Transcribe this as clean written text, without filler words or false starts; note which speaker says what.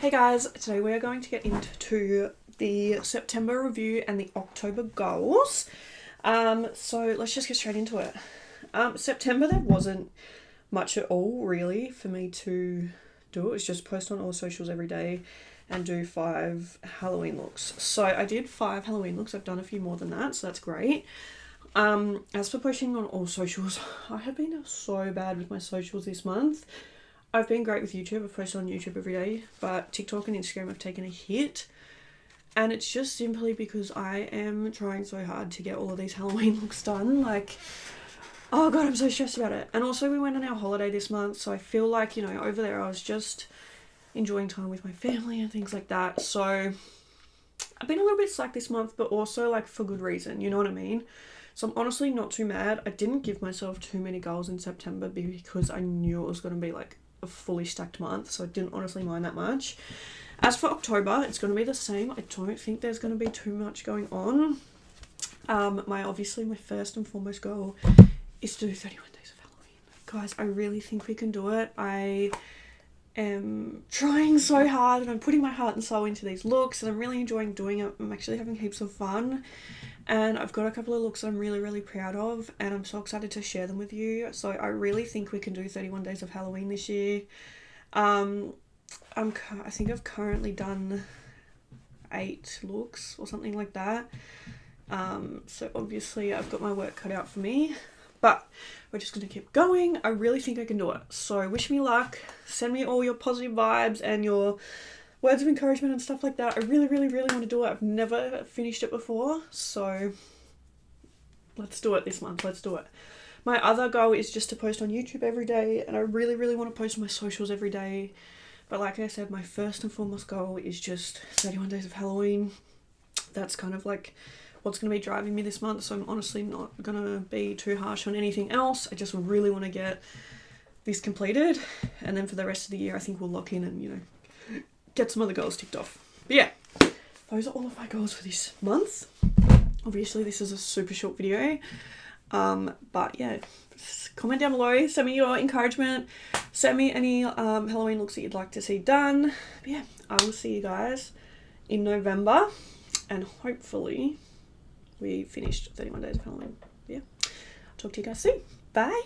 Speaker 1: Hey guys, today we are going to get into the September review and the October goals. So let's just get straight into it. September, there wasn't much at all really for me to do. It was just post on all socials every day and do 5 Halloween looks. So I did 5 Halloween looks. I've done a few more than that, so that's great. As for posting on all socials, I have been so bad with my socials this month. I've been great with YouTube. I've posted on YouTube every day, but TikTok and Instagram have taken a hit. And it's just simply because I am trying so hard to get all of these Halloween looks done. Like, oh God, I'm so stressed about it. And also we went on our holiday this month, so I feel like, over there I was just enjoying time with my family and things like that. So I've been a little bit slack this month, but also like for good reason, you know what I mean? So I'm honestly not too mad. I didn't give myself too many goals in September because I knew it was going to be like a fully stacked month, so I didn't honestly mind that much. As for October, it's going to be the same. I don't think there's going to be too much going on. My first and foremost goal is to do 31 days of Halloween. Guys, I really think we can do it. I am trying so hard and I'm putting my heart and soul into these looks and I'm really enjoying doing it. I'm actually having heaps of fun. And I've got a couple of looks I'm really, really proud of and I'm so excited to share them with you. So I really think we can do 31 days of Halloween this year. I think I've currently done 8 looks or something like that. So obviously I've got my work cut out for me. But we're just going to keep going. I really think I can do it. So wish me luck. Send me all your positive vibes and your words of encouragement and stuff like that. I really, really, really want to do it. I've never finished it before, so let's do it this month. Let's do it. My other goal is just to post on YouTube every day, and I really, really want to post on my socials every day. But like I said, my first and foremost goal is just 31 days of Halloween. That's kind of like what's going to be driving me this month, so I'm honestly not going to be too harsh on anything else. I just really want to get this completed, and then for the rest of the year, I think we'll lock in and, get some other goals ticked off. But yeah, those are all of my goals for this month. Obviously this is a super short video, but yeah, just comment down below, send me your encouragement, send me any Halloween looks that you'd like to see done. But yeah, I will see you guys in November and hopefully we finished 31 days of Halloween. Yeah, talk to you guys soon. Bye.